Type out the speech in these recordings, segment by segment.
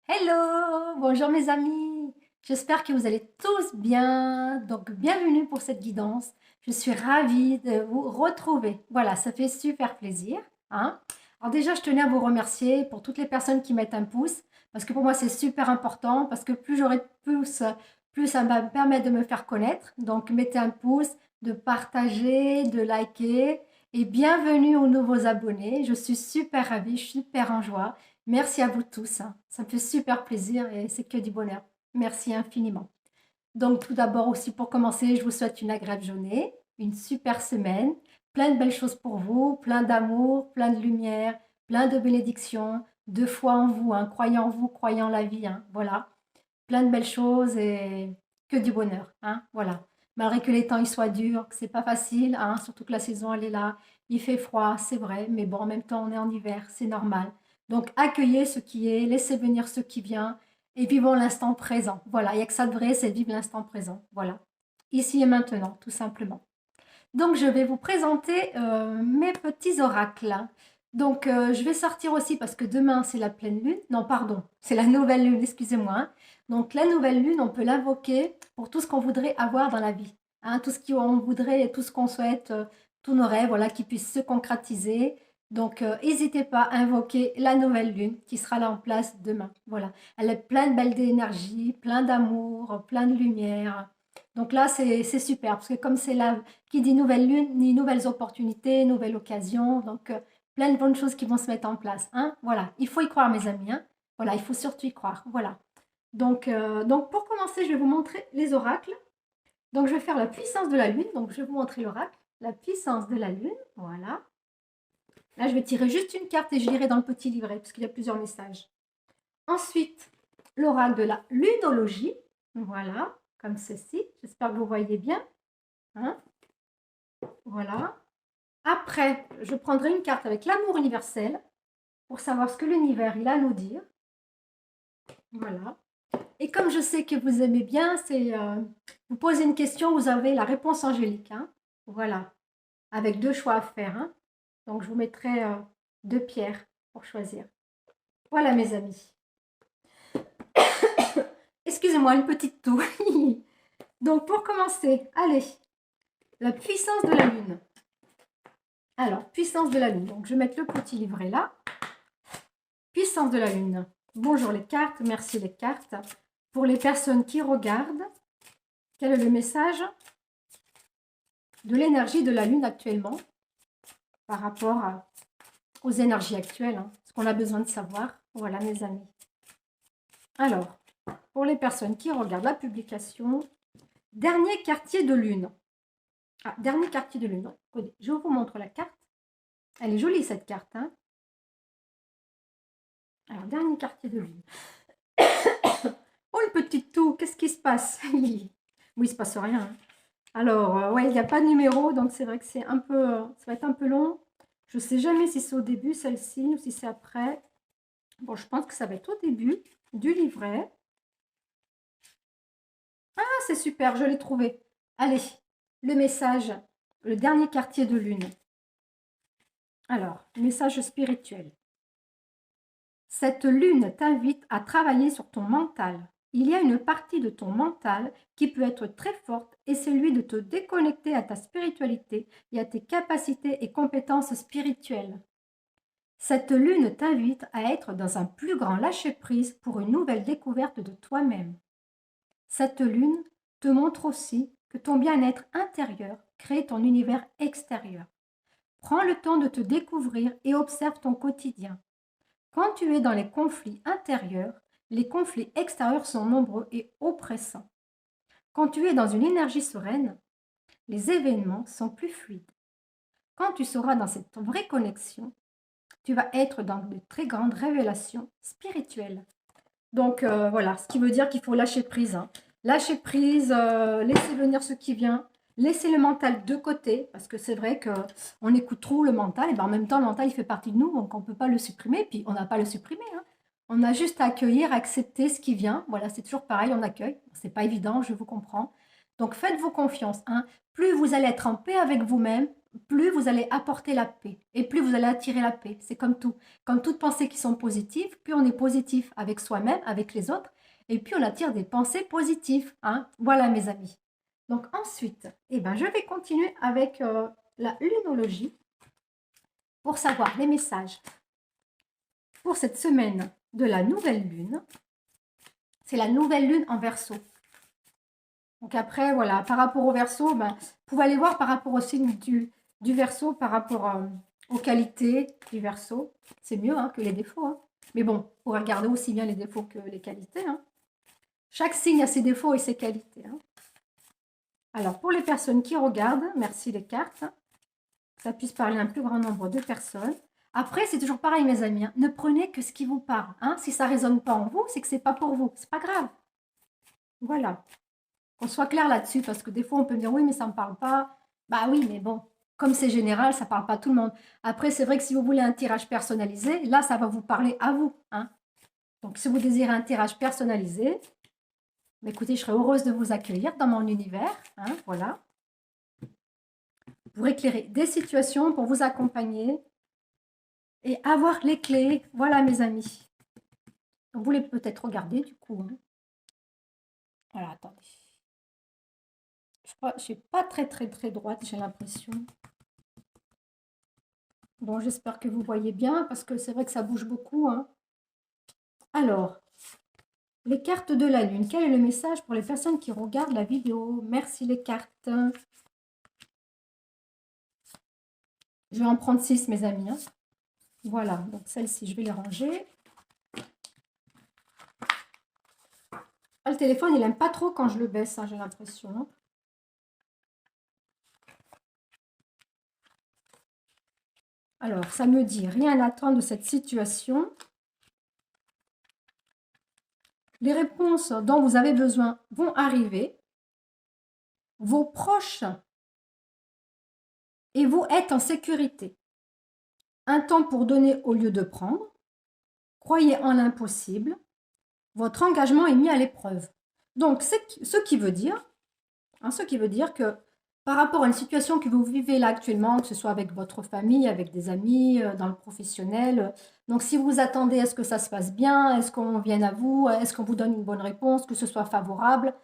Hello, bonjour mes amis. J'espère que vous allez tous bien. Donc, bienvenue pour cette guidance. Je suis ravie de vous retrouver. Voilà, ça fait super plaisir, hein. Alors déjà, je tenais à vous remercier pour toutes les personnes qui mettent un pouce, parce que pour moi, c'est super important, parce que plus j'aurai de pouces, plus ça va me permettre de me faire connaître. Donc, mettez un pouce, de partager, de liker. Et bienvenue aux nouveaux abonnés. Je suis super ravie, je suis super en joie. Merci à vous tous, hein. Ça me fait super plaisir et c'est que du bonheur. Merci infiniment. Donc tout d'abord aussi pour commencer, je vous souhaite une agréable journée, une super semaine, plein de belles choses pour vous, plein d'amour, plein de lumière, plein de bénédictions, de foi en vous, hein. Croyez en vous, croyez en la vie, hein. Voilà, plein de belles choses et que du bonheur, hein. Voilà. Malgré que les temps ils soient durs, que c'est pas facile, hein, surtout que la saison elle est là, il fait froid, c'est vrai, mais bon, en même temps on est en hiver, c'est normal. Donc accueillez ce qui est, laissez venir ce qui vient et vivons l'instant présent. Voilà, il n'y a que ça de vrai, c'est vivre l'instant présent. Voilà, ici et maintenant, tout simplement. Donc, je vais vous présenter mes petits oracles. Donc, je vais sortir aussi parce que demain, c'est la pleine lune. Non, pardon, c'est la nouvelle lune, excusez-moi, hein. Donc, la nouvelle lune, on peut l'invoquer pour tout ce qu'on voudrait avoir dans la vie, hein, tout ce qu'on voudrait, tout ce qu'on souhaite, tous nos rêves, voilà, qui puissent se concrétiser. Donc, n'hésitez pas à invoquer la nouvelle lune qui sera là en place demain. Voilà, elle est pleine de belle d'énergie, plein d'amour, plein de lumière. Donc là, c'est super parce que comme c'est la qui dit nouvelle lune, ni nouvelles opportunités, nouvelles occasions, donc plein de bonnes choses qui vont se mettre en place, hein. Voilà, il faut y croire mes amis, hein. Voilà, il faut surtout y croire, voilà. Donc pour commencer, je vais vous montrer les oracles. Donc je vais faire la puissance de la lune, donc je vais vous montrer l'oracle, la puissance de la lune, voilà. Là, je vais tirer juste une carte et je lirai dans le petit livret parce qu'il y a plusieurs messages. Ensuite, l'oracle de la lunologie, voilà, comme ceci. J'espère que vous voyez bien, hein. Voilà. Après, je prendrai une carte avec l'amour universel pour savoir ce que l'univers il a à nous dire. Voilà. Et comme je sais que vous aimez bien, c'est vous posez une question, vous avez la réponse angélique, hein. Voilà. Avec deux choix à faire, hein. Donc je vous mettrai deux pierres pour choisir. Voilà mes amis. Excusez-moi, une petite toux. Donc pour commencer, allez, la puissance de la lune. Alors, puissance de la lune. Donc je vais mettre le petit livret là. Puissance de la lune. Bonjour les cartes, merci les cartes. Pour les personnes qui regardent, quel est le message de l'énergie de la lune actuellement par rapport aux énergies actuelles, hein, ce qu'on a besoin de savoir. Voilà mes amis. Alors, pour les personnes qui regardent la publication, dernier quartier de lune. Ah, dernier quartier de lune. Je vous montre la carte. Elle est jolie cette carte, hein. Alors, dernier quartier de lune. Oh, le petit tout, qu'est-ce qui se passe? Oui, il ne se passe rien, hein. Alors, ouais, il n'y a pas de numéro, donc c'est vrai que c'est un peu, ça va être un peu long. Je ne sais jamais si c'est au début, celle-ci, ou si c'est après. Bon, je pense que ça va être au début du livret. Ah, c'est super, je l'ai trouvé. Allez, le message, le dernier quartier de lune. Alors, message spirituel. Cette lune t'invite à travailler sur ton mental. Il y a une partie de ton mental qui peut être très forte et celui de te déconnecter à ta spiritualité et à tes capacités et compétences spirituelles. Cette lune t'invite à être dans un plus grand lâcher-prise pour une nouvelle découverte de toi-même. Cette lune te montre aussi que ton bien-être intérieur crée ton univers extérieur. Prends le temps de te découvrir et observe ton quotidien. Quand tu es dans les conflits intérieurs, les conflits extérieurs sont nombreux et oppressants. Quand tu es dans une énergie sereine, les événements sont plus fluides. Quand tu seras dans cette vraie connexion, tu vas être dans de très grandes révélations spirituelles. Donc voilà, ce qui veut dire qu'il faut lâcher prise, hein. Lâcher prise, laisser venir ce qui vient, laisser le mental de côté, parce que c'est vrai qu'on écoute trop le mental, et bien en même temps, le mental, il fait partie de nous, donc on ne peut pas le supprimer, puis on n'a pas à le supprimer, hein. On a juste à accueillir, accepter ce qui vient. Voilà, c'est toujours pareil, on accueille. C'est pas évident, je vous comprends. Donc faites-vous confiance, hein. Plus vous allez être en paix avec vous-même, plus vous allez apporter la paix et plus vous allez attirer la paix. C'est comme tout. Comme toutes pensées qui sont positives, plus on est positif avec soi-même, avec les autres, et puis on attire des pensées positives. Hein. Voilà mes amis. Donc ensuite, eh ben, je vais continuer avec la lunologie pour savoir les messages pour cette semaine de la nouvelle lune. C'est la nouvelle lune en Verseau. Donc après, voilà, par rapport au Verseau, ben, vous pouvez aller voir par rapport au signe du Verseau, par rapport aux qualités du Verseau. C'est mieux hein, que les défauts. Hein. Mais bon, vous regardez aussi bien les défauts que les qualités. Hein. Chaque signe a ses défauts et ses qualités. Hein. Alors, pour les personnes qui regardent, merci les cartes, ça puisse parler à un plus grand nombre de personnes. Après, c'est toujours pareil, mes amis. Hein. Ne prenez que ce qui vous parle. Hein. Si ça ne résonne pas en vous, c'est que ce n'est pas pour vous. C'est pas grave. Voilà. Qu'on soit clair là-dessus, parce que des fois, on peut me dire, oui, mais ça ne me parle pas. Bah oui, mais bon, comme c'est général, ça ne parle pas à tout le monde. Après, c'est vrai que si vous voulez un tirage personnalisé, là, ça va vous parler à vous. Hein. Donc, si vous désirez un tirage personnalisé, écoutez, je serais heureuse de vous accueillir dans mon univers. Hein, voilà. Pour éclairer des situations, pour vous accompagner et avoir les clés. Voilà, mes amis. Vous voulez peut-être regarder, du coup. Hein. Voilà, attendez. Je ne suis pas très droite, j'ai l'impression. Bon, j'espère que vous voyez bien, parce que c'est vrai que ça bouge beaucoup. Hein. Alors, les cartes de la lune. Quel est le message pour les personnes qui regardent la vidéo? Merci les cartes. Je vais en prendre 6, mes amis. Hein. Voilà, donc celles-ci, je vais les ranger. Ah, le téléphone, il n'aime pas trop quand je le baisse, hein, j'ai l'impression. Alors, ça me dit, rien à attendre de cette situation. Les réponses dont vous avez besoin vont arriver. Vos proches et vous êtes en sécurité. Un temps pour donner au lieu de prendre. Croyez en l'impossible. Votre engagement est mis à l'épreuve. Donc, ce qui veut dire que par rapport à une situation que vous vivez là actuellement, que ce soit avec votre famille, avec des amis, dans le professionnel, donc si vous attendez à ce que ça se passe bien, est-ce qu'on vienne à vous, est-ce qu'on vous donne une bonne réponse, que ce soit favorable,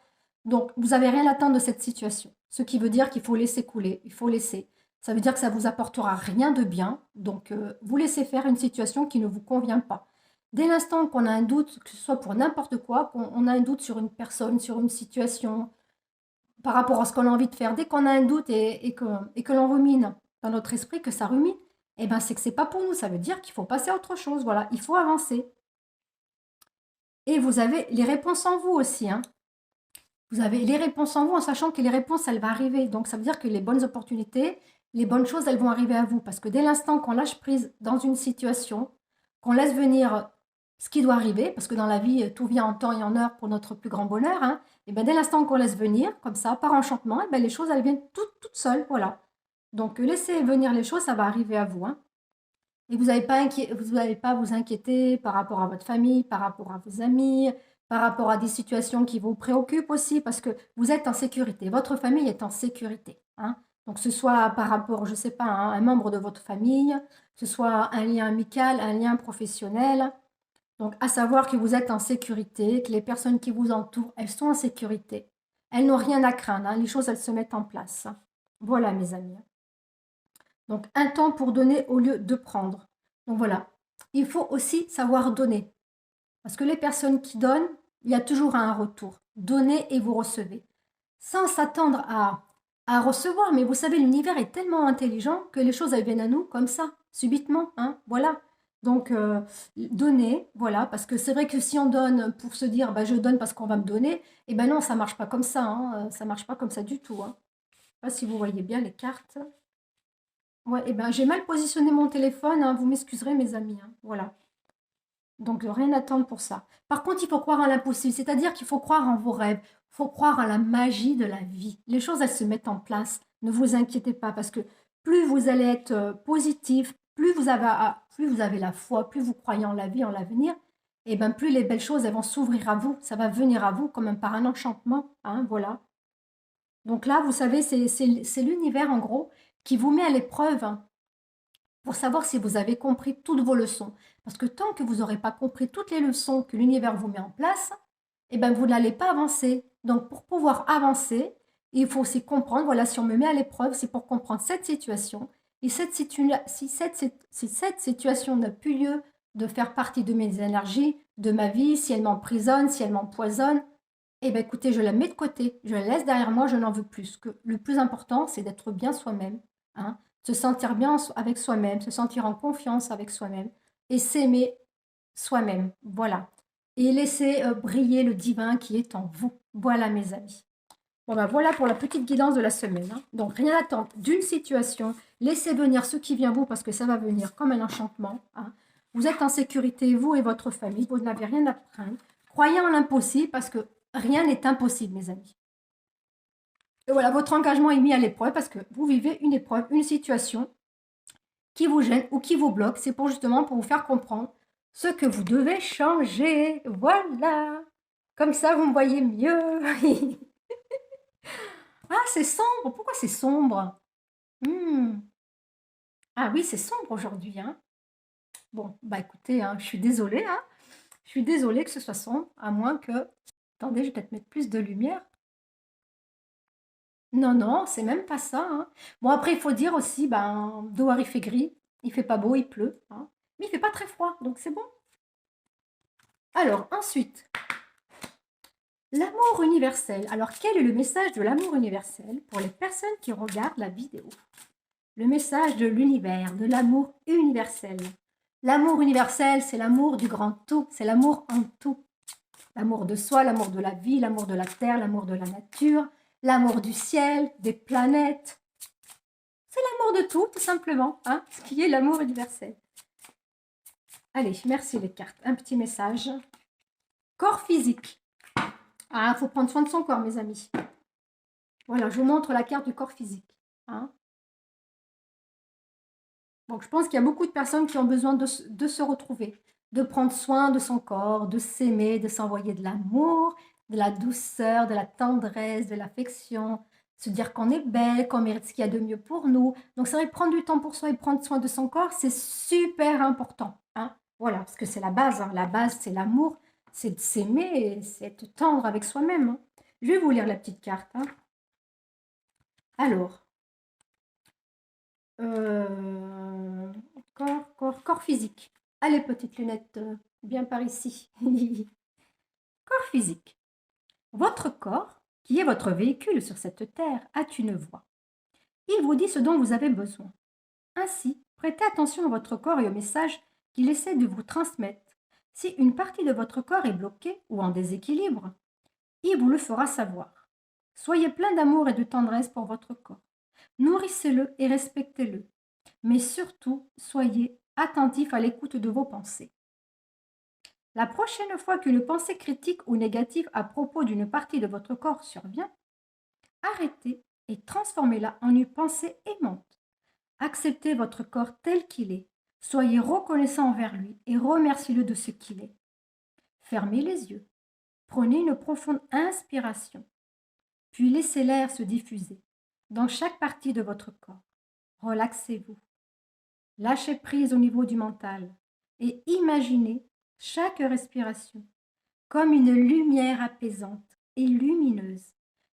donc vous n'avez rien à attendre de cette situation. Ce qui veut dire qu'il faut laisser couler, il faut laisser. Ça veut dire que ça ne vous apportera rien de bien, donc vous laissez faire une situation qui ne vous convient pas. Dès l'instant qu'on a un doute, que ce soit pour n'importe quoi, qu'on a un doute sur une personne, sur une situation, par rapport à ce qu'on a envie de faire, dès qu'on a un doute et que l'on rumine dans notre esprit, que ça rumine, eh ben c'est que c'est pas pour nous. Ça veut dire qu'il faut passer à autre chose. Voilà, il faut avancer. Et vous avez les réponses en vous aussi. Hein. Vous avez les réponses en vous en sachant que les réponses, elles vont arriver. Donc, ça veut dire que les bonnes opportunités, les bonnes choses, elles vont arriver à vous. Parce que dès l'instant qu'on lâche prise dans une situation, qu'on laisse venir ce qui doit arriver, parce que dans la vie, tout vient en temps et en heure pour notre plus grand bonheur, hein, et bien dès l'instant qu'on laisse venir, comme ça, par enchantement, et bien les choses, elles viennent toutes seules, voilà. Donc, laissez venir les choses, ça va arriver à vous. Hein. Et vous n'avez pas à vous inquiéter par rapport à votre famille, par rapport à vos amis, par rapport à des situations qui vous préoccupent aussi, parce que vous êtes en sécurité, votre famille est en sécurité. Hein. Donc, que ce soit par rapport, je ne sais pas, à un membre de votre famille, que ce soit un lien amical, un lien professionnel. Donc, à savoir que vous êtes en sécurité, que les personnes qui vous entourent, elles sont en sécurité. Elles n'ont rien à craindre, hein. Les choses, elles se mettent en place. Voilà, mes amis. Donc, un temps pour donner au lieu de prendre. Donc, voilà. Il faut aussi savoir donner. Parce que les personnes qui donnent, il y a toujours un retour. Donnez et vous recevez. Sans s'attendre à recevoir. Mais vous savez, l'univers est tellement intelligent que les choses, elles viennent à nous comme ça, subitement. Hein, voilà. Donc, donner, voilà. Parce que c'est vrai que si on donne pour se dire, bah, je donne parce qu'on va me donner, eh ben non, ça ne marche pas comme ça. Hein, ça ne marche pas comme ça du tout. Hein. Je ne sais pas si vous voyez bien les cartes. Ouais, eh ben, j'ai mal positionné mon téléphone, hein, vous m'excuserez mes amis, hein, voilà. Donc rien à attendre pour ça. Par contre, il faut croire en l'impossible, c'est-à-dire qu'il faut croire en vos rêves, il faut croire en la magie de la vie. Les choses, elles se mettent en place, ne vous inquiétez pas, parce que plus vous allez être positif, plus vous avez la foi, plus vous croyez en la vie, en l'avenir, et ben plus les belles choses, elles vont s'ouvrir à vous, ça va venir à vous comme par un enchantement, hein, voilà. Donc là, vous savez, c'est l'univers en gros qui vous met à l'épreuve pour savoir si vous avez compris toutes vos leçons. Parce que tant que vous n'aurez pas compris toutes les leçons que l'univers vous met en place, eh ben, vous n'allez pas avancer. Donc, pour pouvoir avancer, il faut aussi comprendre, voilà, si on me met à l'épreuve, c'est pour comprendre cette situation. Et si cette situation n'a plus lieu de faire partie de mes énergies, de ma vie, si elle m'emprisonne, si elle m'empoisonne, eh bien, écoutez, je la mets de côté, je la laisse derrière moi, je n'en veux plus. Que le plus important, c'est d'être bien soi-même, hein, se sentir bien avec soi-même, se sentir en confiance avec soi-même et s'aimer soi-même. Voilà. Et laisser briller le divin qui est en vous. Voilà, mes amis. Bon, ben voilà pour la petite guidance de la semaine, hein. Donc, rien à attendre d'une situation. Laissez venir ce qui vient vous parce que ça va venir comme un enchantement, hein. Vous êtes en sécurité, vous et votre famille. Vous n'avez rien à craindre. Croyez en l'impossible parce que rien n'est impossible, mes amis. Et voilà, votre engagement est mis à l'épreuve parce que vous vivez une épreuve, une situation qui vous gêne ou qui vous bloque. C'est pour justement pour vous faire comprendre ce que vous devez changer. Voilà. Comme ça, vous me voyez mieux. Ah, c'est sombre. Pourquoi c'est sombre? Hmm. Ah oui, c'est sombre aujourd'hui, hein. Bon, bah écoutez, hein, je suis désolée, hein. Je suis désolée que ce soit sombre, à moins que... Attendez, je vais peut-être mettre plus de lumière. Non, non, c'est même pas ça, hein. Bon, après, il faut dire aussi, ben, dehors, il fait gris, il fait pas beau, il pleut, hein. Mais il fait pas très froid, donc c'est bon. Alors, ensuite, l'amour universel. Alors, quel est le message de l'amour universel pour les personnes qui regardent la vidéo? Le message de l'univers, de l'amour universel. L'amour universel, c'est l'amour du grand tout, c'est l'amour en tout. L'amour de soi, l'amour de la vie, l'amour de la terre, l'amour de la nature, l'amour du ciel, des planètes. C'est l'amour de tout simplement, hein, ce qui est l'amour universel. Allez, merci les cartes. Un petit message. Corps physique. Ah, il faut prendre soin de son corps, mes amis. Voilà, je vous montre la carte du corps physique, hein. Donc, je pense qu'il y a beaucoup de personnes qui ont besoin de se retrouver, de prendre soin de son corps, de s'aimer, de s'envoyer de l'amour, de la douceur, de la tendresse, de l'affection, se dire qu'on est belle, qu'on mérite ce qu'il y a de mieux pour nous. Donc, c'est vrai que prendre du temps pour soi et prendre soin de son corps, c'est super important, hein. Voilà, parce que c'est la base, hein. La base, c'est l'amour, c'est de s'aimer, c'est de tendre avec soi-même, hein. Je vais vous lire la petite carte, hein. Alors, corps physique. Allez, petite lunette, bien par ici. Corps physique. Votre corps, qui est votre véhicule sur cette terre, a une voix. Il vous dit ce dont vous avez besoin. Ainsi, prêtez attention à votre corps et au message qu'il essaie de vous transmettre. Si une partie de votre corps est bloquée ou en déséquilibre, il vous le fera savoir. Soyez plein d'amour et de tendresse pour votre corps. Nourrissez-le et respectez-le. Mais surtout, soyez attentif à l'écoute de vos pensées. La prochaine fois qu'une pensée critique ou négative à propos d'une partie de votre corps survient, arrêtez et transformez-la en une pensée aimante. Acceptez votre corps tel qu'il est. Soyez reconnaissant envers lui et remerciez-le de ce qu'il est. Fermez les yeux. Prenez une profonde inspiration. Puis laissez l'air se diffuser dans chaque partie de votre corps. Relaxez-vous. Lâchez prise au niveau du mental et imaginez chaque respiration comme une lumière apaisante et lumineuse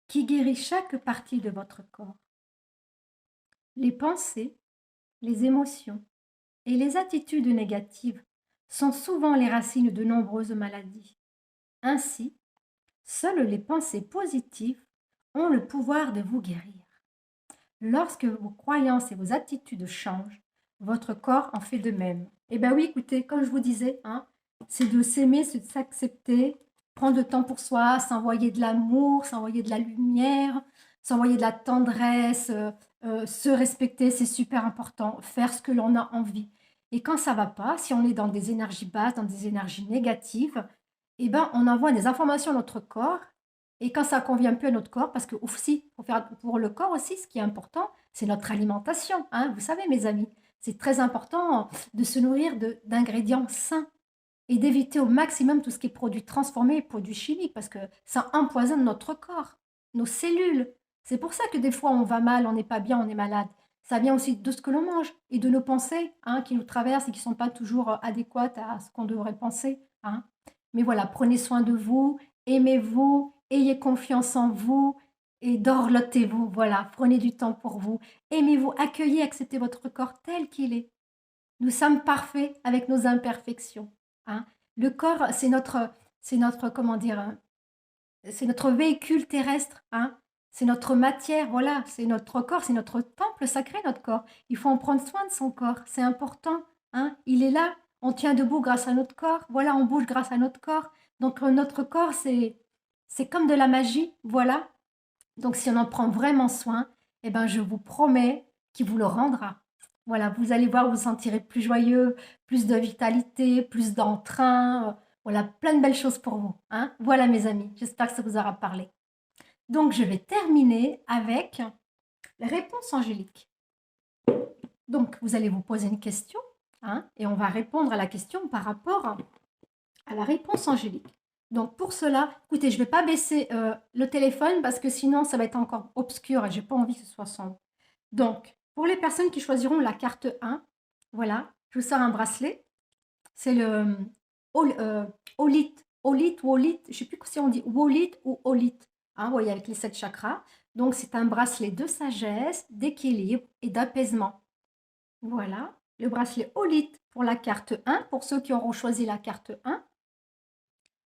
qui guérit chaque partie de votre corps. Les pensées, les émotions et les attitudes négatives sont souvent les racines de nombreuses maladies. Ainsi, seules les pensées positives ont le pouvoir de vous guérir. Lorsque vos croyances et vos attitudes changent, votre corps en fait de même. Eh bien oui, écoutez, comme je vous disais, hein, c'est de s'aimer, c'est de s'accepter, prendre le temps pour soi, s'envoyer de l'amour, s'envoyer de la lumière, s'envoyer de la tendresse, se respecter, c'est super important, faire ce que l'on a envie. Et quand ça va pas, si on est dans des énergies basses, dans des énergies négatives, eh ben, on envoie des informations à notre corps et quand ça convient plus à notre corps, parce que aussi, pour le corps aussi, ce qui est important, c'est notre alimentation, hein. Vous savez, mes amis, c'est très important de se nourrir d'ingrédients sains et d'éviter au maximum tout ce qui est produits transformés, produits chimiques, parce que ça empoisonne notre corps, nos cellules. C'est pour ça que des fois, on va mal, on n'est pas bien, on est malade. Ça vient aussi de ce que l'on mange et de nos pensées, hein, qui nous traversent et qui ne sont pas toujours adéquates à ce qu'on devrait penser, hein. Mais voilà, prenez soin de vous, aimez-vous, ayez confiance en vous et dorlotez-vous. Voilà, prenez du temps pour vous. Aimez-vous, accueillez, acceptez votre corps tel qu'il est. Nous sommes parfaits avec nos imperfections, hein. Le corps, c'est notre, comment dire, c'est notre véhicule terrestre, hein. C'est notre matière, voilà, c'est notre corps, c'est notre temple sacré, notre corps. Il faut en prendre soin de son corps, c'est important, hein. Il est là, on tient debout grâce à notre corps, voilà, on bouge grâce à notre corps. Donc notre corps, c'est comme de la magie, voilà. Donc si on en prend vraiment soin, eh ben, je vous promets qu'il vous le rendra. Voilà, vous allez voir, vous vous sentirez plus joyeux, plus de vitalité, plus d'entrain. Voilà, plein de belles choses pour vous, hein. Voilà mes amis, j'espère que ça vous aura parlé. Donc je vais terminer avec la réponse angélique. Donc vous allez vous poser une question, hein, et on va répondre à la question par rapport à la réponse angélique. Donc pour cela, écoutez, je ne vais pas baisser le téléphone parce que sinon ça va être encore obscur et je n'ai pas envie que ce soit sombre. Donc, pour les personnes qui choisiront la carte 1, voilà, je vous sors un bracelet. C'est le Olite, Olite ou Olite, je ne sais plus si on dit Wolite ou Olite, hein, vous voyez, avec les 7 chakras. Donc, c'est un bracelet de sagesse, d'équilibre et d'apaisement. Voilà, le bracelet Olite pour la carte 1, pour ceux qui auront choisi la carte 1.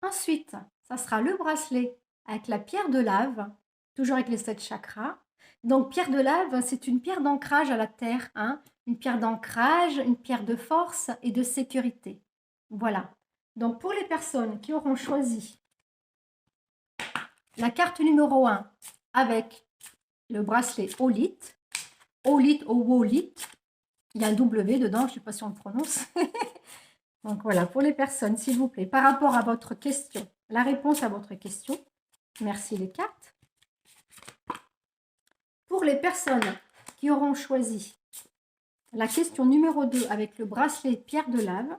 Ensuite, ça sera le bracelet avec la pierre de lave, toujours avec les 7 chakras. Donc, pierre de lave, c'est une pierre d'ancrage à la terre, hein, une pierre d'ancrage, une pierre de force et de sécurité. Voilà. Donc, pour les personnes qui auront choisi la carte numéro 1 avec le bracelet Olite, Olite ou Wolite, il y a un W dedans, je ne sais pas si on le prononce. Donc voilà, pour les personnes, s'il vous plaît, par rapport à votre question, la réponse à votre question, merci les cartes. Pour les personnes qui auront choisi la question numéro 2 avec le bracelet pierre de lave,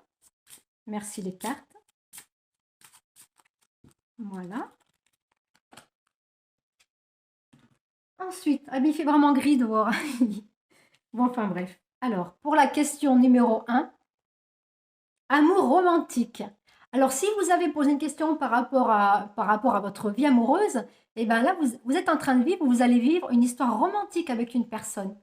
merci les cartes. Voilà. Ensuite, ah mais il fait vraiment gris dehors. Bon, enfin bref. Alors, pour la question numéro 1, amour romantique. Alors, si vous avez posé une question par rapport à votre vie amoureuse, eh bien là, vous êtes en train de vivre, vous allez vivre une histoire romantique avec une personne.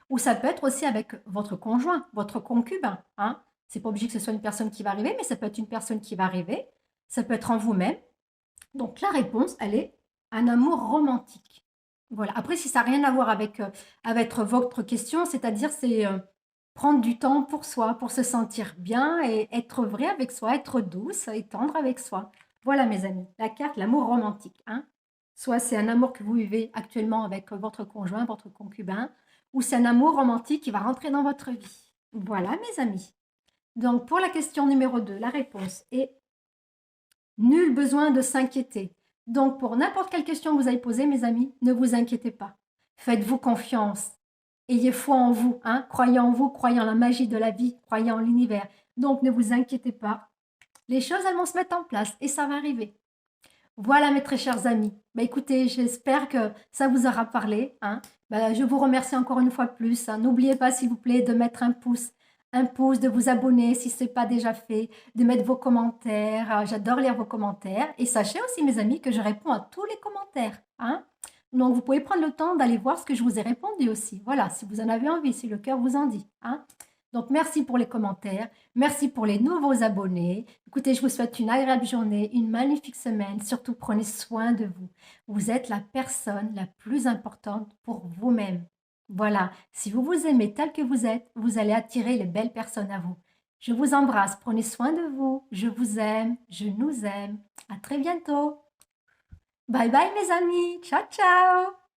Ou ça peut être aussi avec votre conjoint, votre concubin, hein. C'est pas obligé que ce soit une personne qui va arriver, mais ça peut être une personne qui va arriver. Ça peut être en vous-même. Donc, la réponse, elle est un amour romantique. Voilà. Après, si ça n'a rien à voir avec votre question, c'est-à-dire c'est prendre du temps pour soi, pour se sentir bien et être vrai avec soi, être douce et tendre avec soi. Voilà, mes amis, la carte, l'amour romantique, hein. Soit c'est un amour que vous vivez actuellement avec votre conjoint, votre concubin, ou c'est un amour romantique qui va rentrer dans votre vie. Voilà, mes amis. Donc, pour la question numéro 2, la réponse est nul besoin de s'inquiéter. Donc, pour n'importe quelle question que vous avez posée, mes amis, ne vous inquiétez pas. Faites-vous confiance. Ayez foi en vous, hein. Croyez en vous, croyez en la magie de la vie, croyez en l'univers. Donc, ne vous inquiétez pas. Les choses, elles vont se mettre en place et ça va arriver. Voilà, mes très chers amis. Bah, écoutez, j'espère que ça vous aura parlé, hein. Bah, je vous remercie encore une fois de plus, hein. N'oubliez pas, s'il vous plaît, de mettre un pouce, de vous abonner si ce n'est pas déjà fait, de mettre vos commentaires. Ah, j'adore lire vos commentaires. Et sachez aussi, mes amis, que je réponds à tous les commentaires, hein. Donc, vous pouvez prendre le temps d'aller voir ce que je vous ai répondu aussi. Voilà, si vous en avez envie, si le cœur vous en dit, hein. Donc, merci pour les commentaires. Merci pour les nouveaux abonnés. Écoutez, je vous souhaite une agréable journée, une magnifique semaine. Surtout, prenez soin de vous. Vous êtes la personne la plus importante pour vous-même. Voilà, si vous vous aimez tel que vous êtes, vous allez attirer les belles personnes à vous. Je vous embrasse, prenez soin de vous. Je vous aime, je nous aime. À très bientôt. Bye bye mes amis. Ciao, ciao.